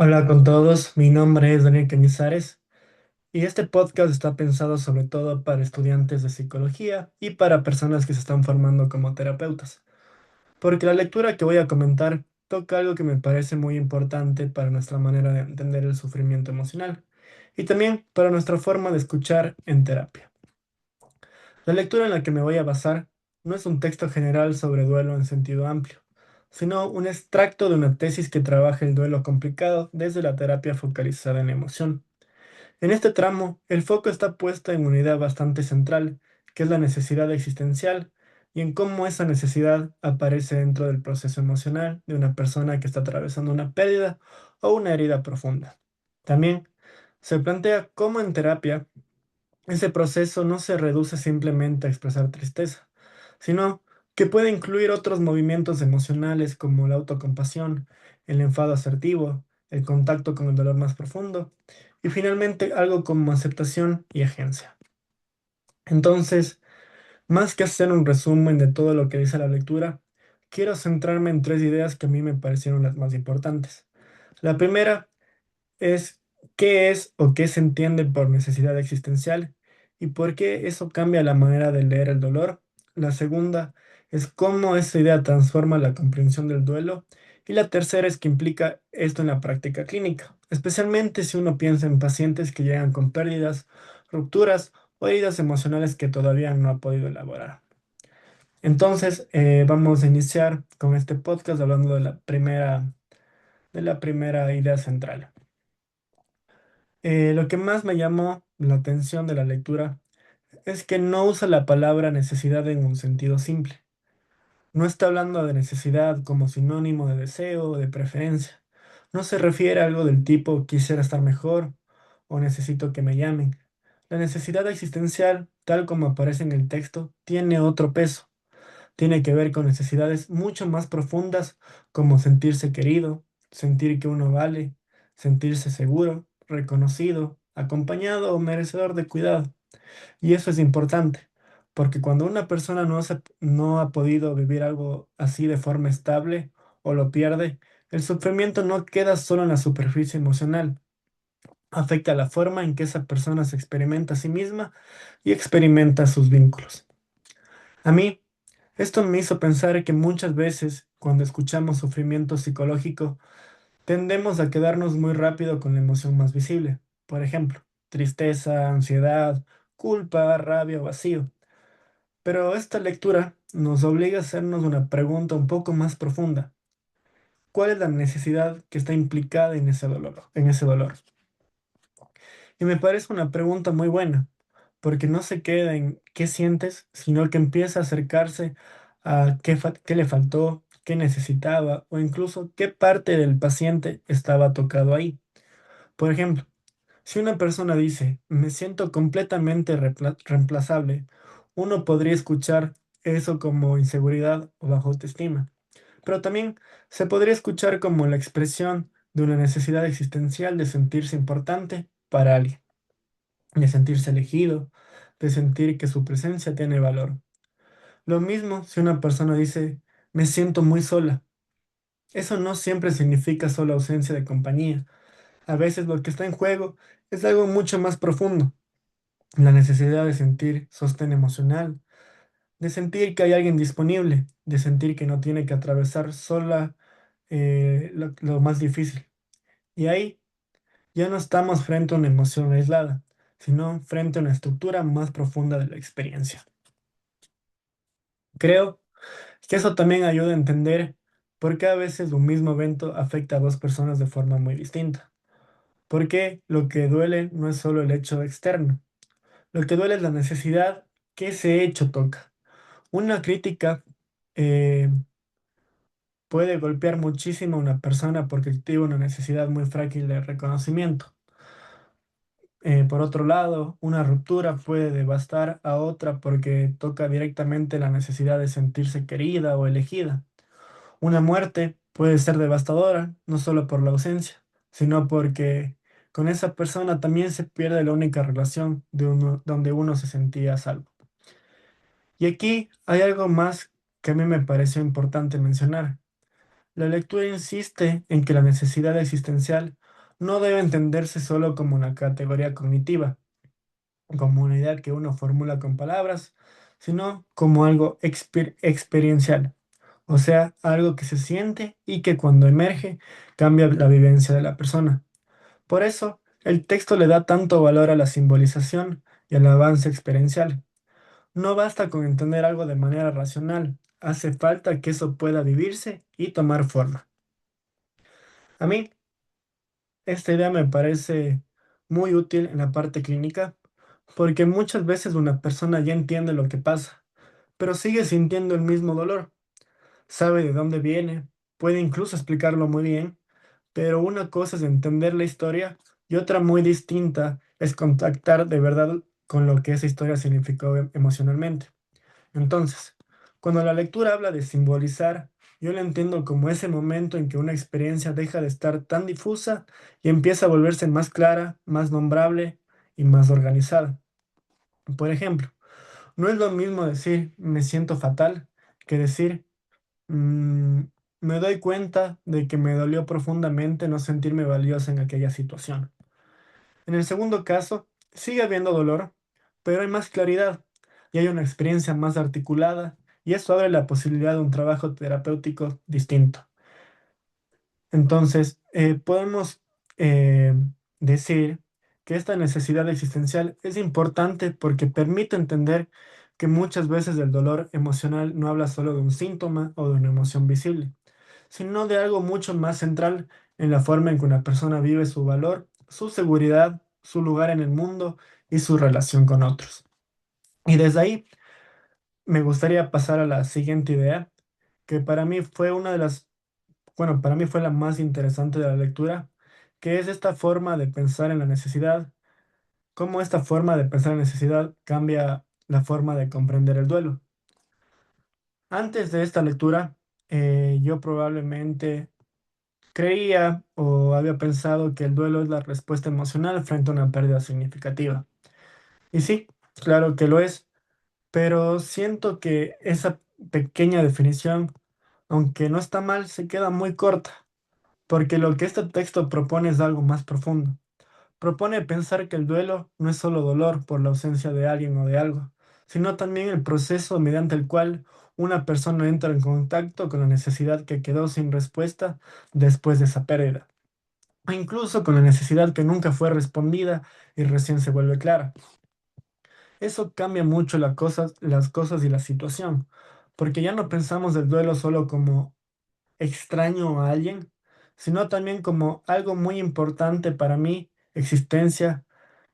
Hola con todos, mi nombre es Daniel Cañizares y este podcast está pensado sobre todo para estudiantes de psicología y para personas que se están formando como terapeutas, porque la lectura que voy a comentar toca algo que me parece muy importante para nuestra manera de entender el sufrimiento emocional y también para nuestra forma de escuchar en terapia. La lectura en la que me voy a basar no es un texto general sobre duelo en sentido amplio, sino un extracto de una tesis que trabaja el duelo complicado desde la terapia focalizada en la emoción. En este tramo, el foco está puesto en una idea bastante central, que es la necesidad existencial, y en cómo esa necesidad aparece dentro del proceso emocional de una persona que está atravesando una pérdida o una herida profunda. También se plantea cómo en terapia ese proceso no se reduce simplemente a expresar tristeza, sino que puede incluir otros movimientos emocionales como la autocompasión, el enfado asertivo, el contacto con el dolor más profundo y finalmente algo como aceptación y agencia. Entonces, más que hacer un resumen de todo lo que dice la lectura, quiero centrarme en tres ideas que a mí me parecieron las más importantes. La primera es qué es o qué se entiende por necesidad existencial y por qué eso cambia la manera de leer el dolor. La segunda es cómo esa idea transforma la comprensión del duelo. Y la tercera es que implica esto en la práctica clínica, especialmente si uno piensa en pacientes que llegan con pérdidas, rupturas o heridas emocionales que todavía no ha podido elaborar. Entonces, vamos a iniciar con este podcast hablando de la primera idea central. Lo que más me llamó la atención de la lectura es que no usa la palabra necesidad en un sentido simple. No está hablando de necesidad como sinónimo de deseo o de preferencia. No se refiere a algo del tipo quisiera estar mejor o necesito que me llamen. La necesidad existencial, tal como aparece en el texto, tiene otro peso. Tiene que ver con necesidades mucho más profundas como sentirse querido, sentir que uno vale, sentirse seguro, reconocido, acompañado o merecedor de cuidado. Y eso es importante, porque cuando una persona no ha podido vivir algo así de forma estable o lo pierde, el sufrimiento no queda solo en la superficie emocional, afecta la forma en que esa persona se experimenta a sí misma y experimenta sus vínculos. A mí, esto me hizo pensar que muchas veces, cuando escuchamos sufrimiento psicológico, tendemos a quedarnos muy rápido con la emoción más visible. Por ejemplo, tristeza, ansiedad, culpa, rabia o vacío. Pero esta lectura nos obliga a hacernos una pregunta un poco más profunda. ¿Cuál es la necesidad que está implicada en ese dolor, en ese dolor? Y me parece una pregunta muy buena, porque no se queda en qué sientes, sino que empieza a acercarse a qué le faltó, qué necesitaba o incluso qué parte del paciente estaba tocado ahí. Por ejemplo, si una persona dice, me siento completamente reemplazable, uno podría escuchar eso como inseguridad o baja autoestima, pero también se podría escuchar como la expresión de una necesidad existencial de sentirse importante para alguien, de sentirse elegido, de sentir que su presencia tiene valor. Lo mismo si una persona dice, me siento muy sola. Eso no siempre significa solo ausencia de compañía. A veces lo que está en juego es algo mucho más profundo. La necesidad de sentir sostén emocional, de sentir que hay alguien disponible, de sentir que no tiene que atravesar sola lo más difícil. Y ahí ya no estamos frente a una emoción aislada, sino frente a una estructura más profunda de la experiencia. Creo que eso también ayuda a entender por qué a veces un mismo evento afecta a dos personas de forma muy distinta. Porque lo que duele no es solo el hecho externo, lo que duele es la necesidad que ese hecho toca. Una crítica eh, puede golpear muchísimo a una persona porque tiene una necesidad muy frágil de reconocimiento. Por otro lado, una ruptura puede devastar a otra porque toca directamente la necesidad de sentirse querida o elegida. Una muerte puede ser devastadora, no solo por la ausencia, sino porque con esa persona también se pierde la única relación donde uno se sentía a salvo. Y aquí hay algo más que a mí me pareció importante mencionar. La lectura insiste en que la necesidad existencial no debe entenderse solo como una categoría cognitiva, como una idea que uno formula con palabras, sino como algo experiencial, o sea, algo que se siente y que cuando emerge cambia la vivencia de la persona. Por eso, el texto le da tanto valor a la simbolización y al avance experiencial. No basta con entender algo de manera racional, hace falta que eso pueda vivirse y tomar forma. A mí, esta idea me parece muy útil en la parte clínica, porque muchas veces una persona ya entiende lo que pasa, pero sigue sintiendo el mismo dolor, sabe de dónde viene, puede incluso explicarlo muy bien, pero una cosa es entender la historia y otra muy distinta es contactar de verdad con lo que esa historia significó emocionalmente. Entonces, cuando la lectura habla de simbolizar, yo lo entiendo como ese momento en que una experiencia deja de estar tan difusa y empieza a volverse más clara, más nombrable y más organizada. Por ejemplo, no es lo mismo decir me siento fatal que decir "Mm, me doy cuenta de que me dolió profundamente no sentirme valiosa en aquella situación". En el segundo caso, sigue habiendo dolor, pero hay más claridad y hay una experiencia más articulada y eso abre la posibilidad de un trabajo terapéutico distinto. Entonces, podemos eh, decir que esta necesidad existencial es importante porque permite entender que muchas veces el dolor emocional no habla solo de un síntoma o de una emoción visible, sino de algo mucho más central en la forma en que una persona vive su valor, su seguridad, su lugar en el mundo y su relación con otros. Y desde ahí me gustaría pasar a la siguiente idea, que para mí fue una de las, bueno, para mí fue la más interesante de la lectura, que es esta forma de pensar en la necesidad, cómo esta forma de pensar en necesidad cambia la forma de comprender el duelo. Antes de esta lectura, yo probablemente creía o había pensado que el duelo es la respuesta emocional frente a una pérdida significativa. Y sí, claro que lo es, pero siento que esa pequeña definición, aunque no está mal, se queda muy corta, porque lo que este texto propone es algo más profundo. Propone pensar que el duelo no es solo dolor por la ausencia de alguien o de algo, sino también el proceso mediante el cual una persona entra en contacto con la necesidad que quedó sin respuesta después de esa pérdida, o incluso con la necesidad que nunca fue respondida y recién se vuelve clara. Eso cambia mucho las cosas y la situación, porque ya no pensamos del duelo solo como extraño a alguien, sino también como algo muy importante para mi existencia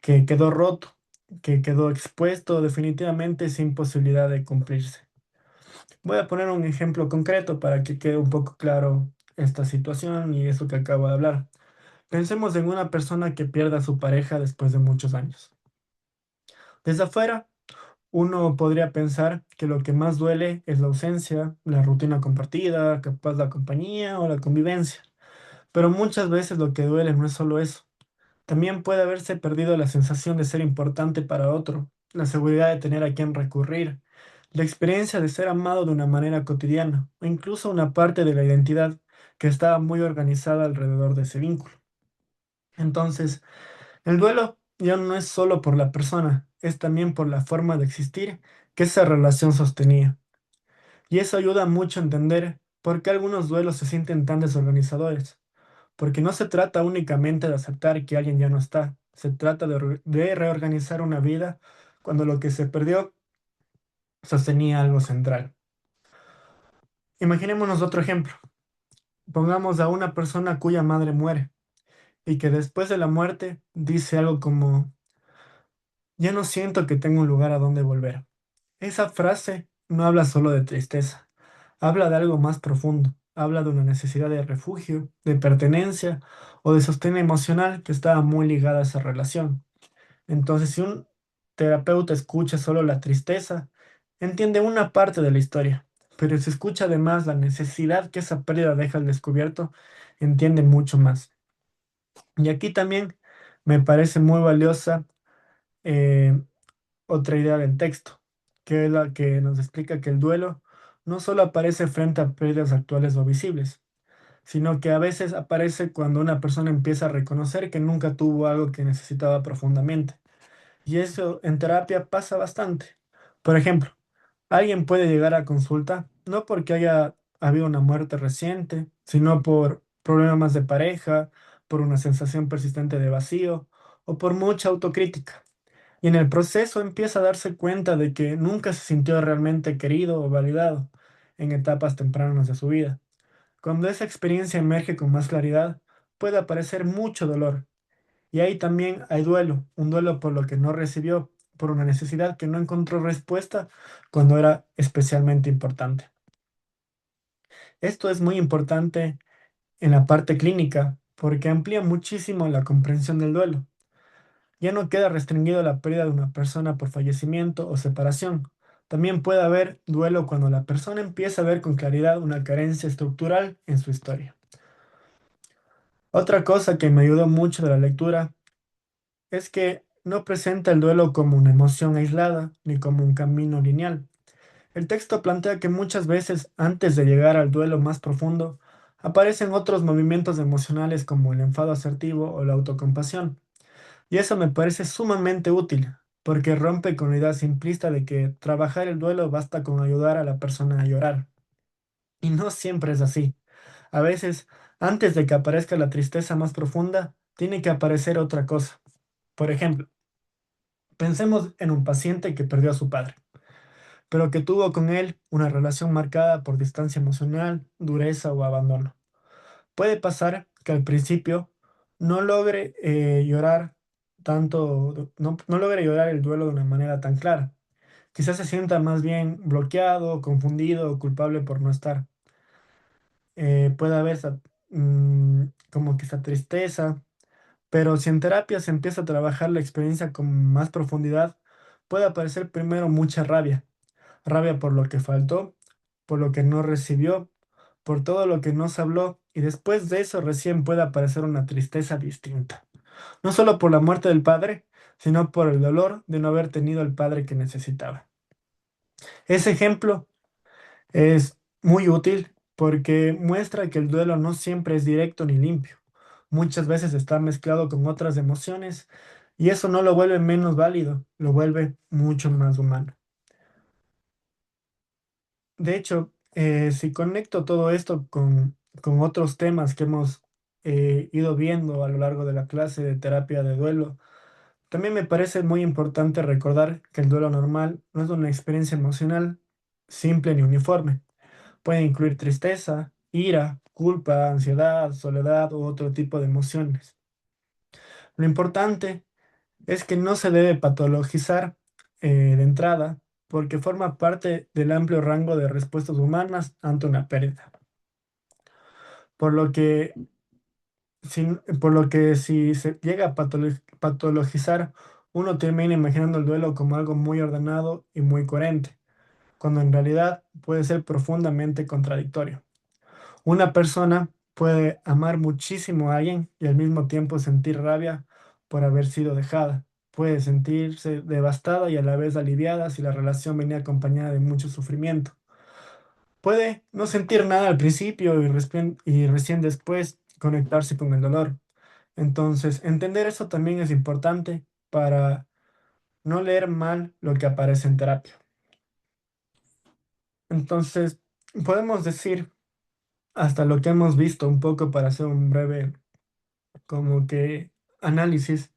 que quedó roto, que quedó expuesto definitivamente sin posibilidad de cumplirse. Voy a poner un ejemplo concreto para que quede un poco claro esta situación y eso que acabo de hablar. Pensemos en una persona que pierda a su pareja después de muchos años. Desde afuera, uno podría pensar que lo que más duele es la ausencia, la rutina compartida, capaz la compañía o la convivencia. Pero muchas veces lo que duele no es solo eso. También puede haberse perdido la sensación de ser importante para otro, la seguridad de tener a quien recurrir, la experiencia de ser amado de una manera cotidiana, o incluso una parte de la identidad que estaba muy organizada alrededor de ese vínculo. Entonces, el duelo ya no es solo por la persona, es también por la forma de existir que esa relación sostenía. Y eso ayuda mucho a entender por qué algunos duelos se sienten tan desorganizadores. Porque no se trata únicamente de aceptar que alguien ya no está, se trata de reorganizar una vida cuando lo que se perdió sostenía algo central. Imaginémonos otro ejemplo. Pongamos a una persona cuya madre muere y que después de la muerte dice algo como, ya no siento que tengo un lugar a donde volver. Esa frase no habla solo de tristeza, habla de algo más profundo, habla de una necesidad de refugio, de pertenencia o de sostén emocional que estaba muy ligada a esa relación. Entonces, si un terapeuta escucha solo la tristeza, entiende una parte de la historia, pero si escucha además la necesidad que esa pérdida deja al descubierto, entiende mucho más. Y aquí también me parece muy valiosa eh, otra idea del texto, que es la que nos explica que el duelo no solo aparece frente a pérdidas actuales o visibles, sino que a veces aparece cuando una persona empieza a reconocer que nunca tuvo algo que necesitaba profundamente. Y eso en terapia pasa bastante. Por ejemplo, alguien puede llegar a consulta no porque haya habido una muerte reciente, sino por problemas de pareja, por una sensación persistente de vacío o por mucha autocrítica. Y en el proceso empieza a darse cuenta de que nunca se sintió realmente querido o validado en etapas tempranas de su vida. Cuando esa experiencia emerge con más claridad, puede aparecer mucho dolor. Y ahí también hay duelo, un duelo por lo que no recibió, por una necesidad que no encontró respuesta cuando era especialmente importante. Esto es muy importante en la parte clínica porque amplía muchísimo la comprensión del duelo. Ya no queda restringido a la pérdida de una persona por fallecimiento o separación. También puede haber duelo cuando la persona empieza a ver con claridad una carencia estructural en su historia. Otra cosa que me ayudó mucho de la lectura es que no presenta el duelo como una emoción aislada ni como un camino lineal. El texto plantea que muchas veces, antes de llegar al duelo más profundo, aparecen otros movimientos emocionales como el enfado asertivo o la autocompasión. Y eso me parece sumamente útil, porque rompe con la idea simplista de que trabajar el duelo basta con ayudar a la persona a llorar. Y no siempre es así. A veces, antes de que aparezca la tristeza más profunda, tiene que aparecer otra cosa. Por ejemplo, pensemos en un paciente que perdió a su padre, pero que tuvo con él una relación marcada por distancia emocional, dureza o abandono. Puede pasar que al principio no logre llorar tanto, no logre llorar el duelo de una manera tan clara. Quizás se sienta más bien bloqueado, confundido o culpable por no estar. Puede haber como que esa tristeza, pero si en terapia se empieza a trabajar la experiencia con más profundidad, puede aparecer primero mucha rabia. Rabia por lo que faltó, por lo que no recibió, por todo lo que no se habló, y después de eso recién puede aparecer una tristeza distinta. No solo por la muerte del padre, sino por el dolor de no haber tenido el padre que necesitaba. Ese ejemplo es muy útil porque muestra que el duelo no siempre es directo ni limpio. Muchas veces está mezclado con otras emociones y eso no lo vuelve menos válido, lo vuelve mucho más humano. De hecho, si conecto todo esto con otros temas que hemos ido viendo a lo largo de la clase de terapia de duelo, también me parece muy importante recordar que el duelo normal no es una experiencia emocional simple ni uniforme. Puede incluir tristeza, ira, culpa, ansiedad, soledad u otro tipo de emociones. Lo importante es que no se debe patologizar de entrada porque forma parte del amplio rango de respuestas humanas ante una pérdida. Por lo que, por lo que si se llega a patologizar, uno termina imaginando el duelo como algo muy ordenado y muy coherente, cuando en realidad puede ser profundamente contradictorio. Una persona puede amar muchísimo a alguien y al mismo tiempo sentir rabia por haber sido dejada. Puede sentirse devastada y a la vez aliviada si la relación venía acompañada de mucho sufrimiento. Puede no sentir nada al principio y recién después conectarse con el dolor. Entonces, entender eso también es importante para no leer mal lo que aparece en terapia. Entonces, podemos decir hasta lo que hemos visto un poco para hacer un breve como que análisis,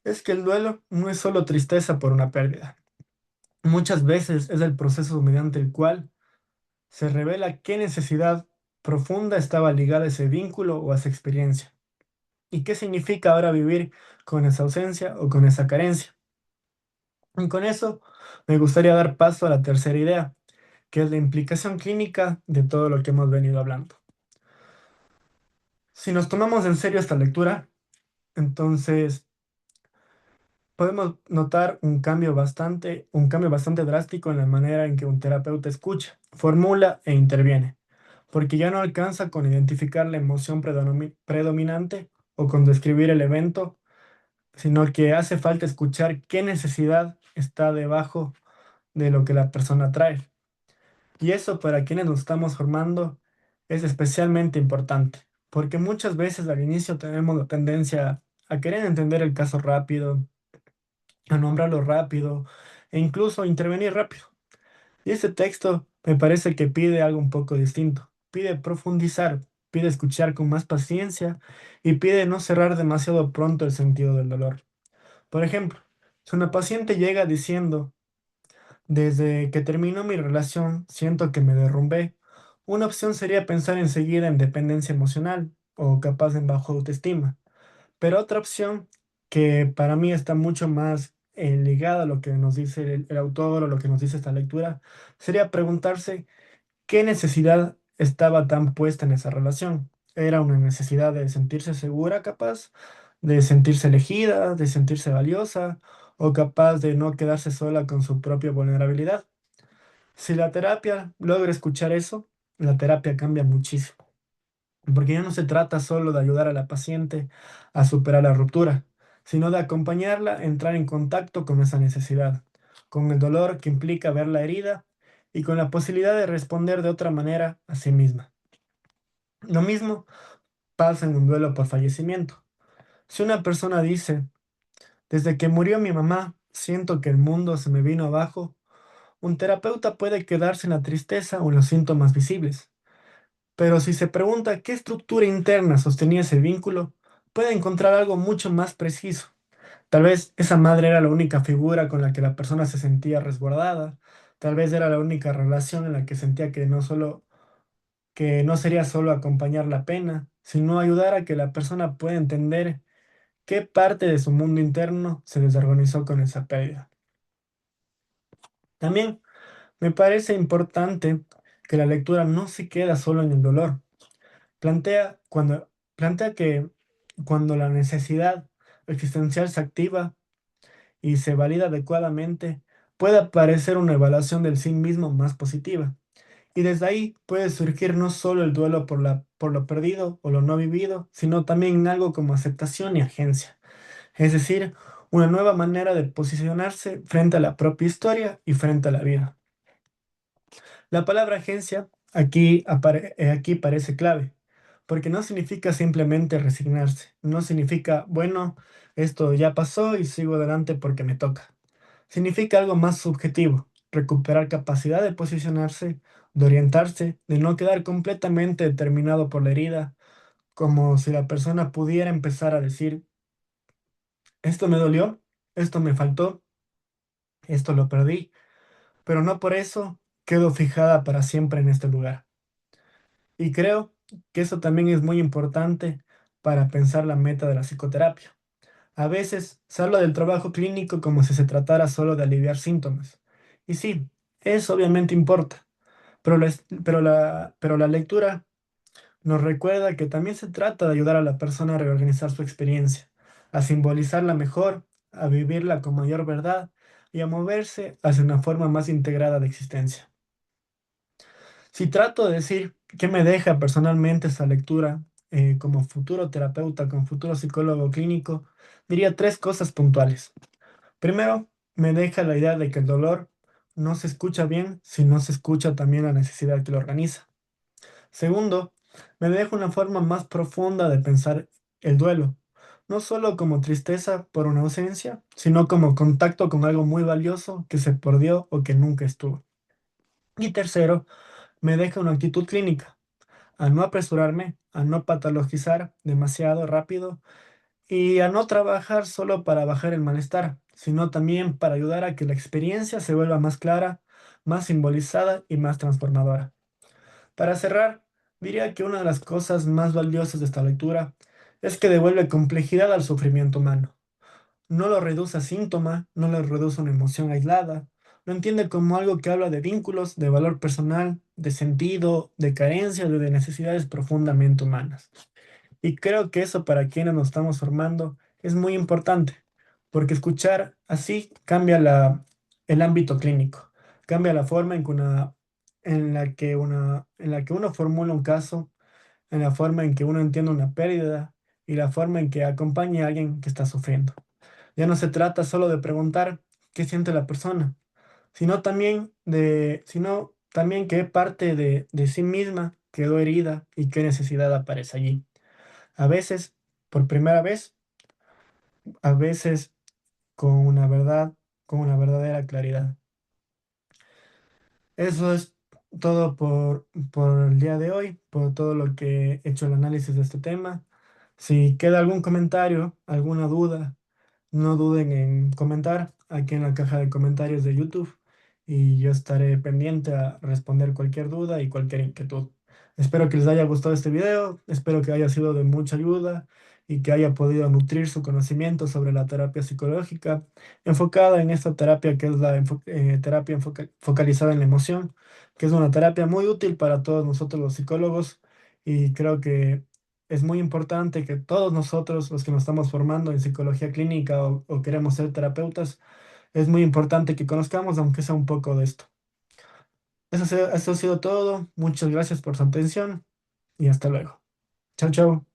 es que el duelo no es solo tristeza por una pérdida. Muchas veces es el proceso mediante el cual se revela qué necesidad profunda estaba ligada a ese vínculo o a esa experiencia y qué significa ahora vivir con esa ausencia o con esa carencia. Y con eso me gustaría dar paso a la tercera idea, que es la implicación clínica de todo lo que hemos venido hablando. Si nos tomamos en serio esta lectura, entonces podemos notar un cambio bastante drástico en la manera en que un terapeuta escucha, formula e interviene, porque ya no alcanza con identificar la emoción predominante o con describir el evento, sino que hace falta escuchar qué necesidad está debajo de lo que la persona trae. Y eso para quienes nos estamos formando es especialmente importante, porque muchas veces al inicio tenemos la tendencia a querer entender el caso rápido, a nombrarlo rápido e incluso intervenir rápido. Y este texto me parece que pide algo un poco distinto. Pide profundizar, pide escuchar con más paciencia y pide no cerrar demasiado pronto el sentido del dolor. Por ejemplo, si una paciente llega diciendo, desde que terminó mi relación, siento que me derrumbé, una opción sería pensar enseguida en dependencia emocional o capaz en bajo autoestima. Pero otra opción que para mí está mucho más ligada a lo que nos dice el autor o lo que nos dice esta lectura, sería preguntarse qué necesidad estaba tan puesta en esa relación. ¿Era una necesidad de sentirse segura, capaz, de sentirse elegida, de sentirse valiosa o capaz de no quedarse sola con su propia vulnerabilidad? Si la terapia logra escuchar eso, la terapia cambia muchísimo. Porque ya no se trata solo de ayudar a la paciente a superar la ruptura, sino de acompañarla a entrar en contacto con esa necesidad, con el dolor que implica ver la herida y con la posibilidad de responder de otra manera a sí misma. Lo mismo pasa en un duelo por fallecimiento. Si una persona dice, desde que murió mi mamá, siento que el mundo se me vino abajo, un terapeuta puede quedarse en la tristeza o en los síntomas visibles. Pero si se pregunta qué estructura interna sostenía ese vínculo, puede encontrar algo mucho más preciso. Tal vez esa madre era la única figura con la que la persona se sentía resguardada. Tal vez era la única relación en la que sentía que no sería solo acompañar la pena, sino ayudar a que la persona pueda entender qué parte de su mundo interno se desorganizó con esa pérdida. También me parece importante que la lectura no se queda solo en el dolor. Plantea que cuando la necesidad existencial se activa y se valida adecuadamente, puede aparecer una evaluación del sí mismo más positiva. Y desde ahí puede surgir no solo el duelo por lo perdido o lo no vivido, sino también algo como aceptación y agencia. Es decir, una nueva manera de posicionarse frente a la propia historia y frente a la vida. La palabra agencia aquí parece clave, porque no significa simplemente resignarse, no significa, bueno, esto ya pasó y sigo adelante porque me toca. Significa algo más subjetivo, recuperar capacidad de posicionarse, de orientarse, de no quedar completamente determinado por la herida, como si la persona pudiera empezar a decir, esto me dolió, esto me faltó, esto lo perdí, pero no por eso quedo fijada para siempre en este lugar. Y creo que eso también es muy importante para pensar la meta de la psicoterapia. A veces se habla del trabajo clínico como si se tratara solo de aliviar síntomas. Y sí, eso obviamente importa, pero la lectura nos recuerda que también se trata de ayudar a la persona a reorganizar su experiencia, a simbolizarla mejor, a vivirla con mayor verdad y a moverse hacia una forma más integrada de existencia. Si trato de decir qué me deja personalmente esta lectura como futuro terapeuta, como futuro psicólogo clínico, diría tres cosas puntuales. Primero, me deja la idea de que el dolor no se escucha bien si no se escucha también la necesidad que lo organiza. Segundo, me deja una forma más profunda de pensar el duelo, no solo como tristeza por una ausencia, sino como contacto con algo muy valioso que se perdió o que nunca estuvo. Y tercero, me deja una actitud clínica a no apresurarme, a no patologizar demasiado rápido y a no trabajar solo para bajar el malestar, sino también para ayudar a que la experiencia se vuelva más clara, más simbolizada y más transformadora. Para cerrar, diría que una de las cosas más valiosas de esta lectura es que devuelve complejidad al sufrimiento humano. No lo reduce a síntoma, no lo reduce a una emoción aislada, lo entiende como algo que habla de vínculos, de valor personal, de sentido, de carencias, de necesidades profundamente humanas. Y creo que eso para quienes nos estamos formando es muy importante, porque escuchar así cambia el ámbito clínico, cambia la forma en la que uno formula un caso, en la forma en que uno entiende una pérdida y la forma en que acompaña a alguien que está sufriendo. Ya no se trata solo de preguntar qué siente la persona, sino también qué parte de sí misma quedó herida y qué necesidad aparece allí. A veces, por primera vez, a veces con una verdad, con una verdadera claridad. Eso es todo por el día de hoy, por todo lo que he hecho el análisis de este tema. Si queda algún comentario, alguna duda, no duden en comentar aquí en la caja de comentarios de YouTube y yo estaré pendiente a responder cualquier duda y cualquier inquietud. Espero que les haya gustado este video, espero que haya sido de mucha ayuda y que haya podido nutrir su conocimiento sobre la terapia psicológica enfocada en esta terapia que es la terapia focalizada en la emoción, que es una terapia muy útil para todos nosotros los psicólogos y creo que es muy importante que todos nosotros, los que nos estamos formando en psicología clínica o queremos ser terapeutas, es muy importante que conozcamos, aunque sea un poco de esto. Eso ha sido todo. Muchas gracias por su atención y hasta luego. Chao, chao.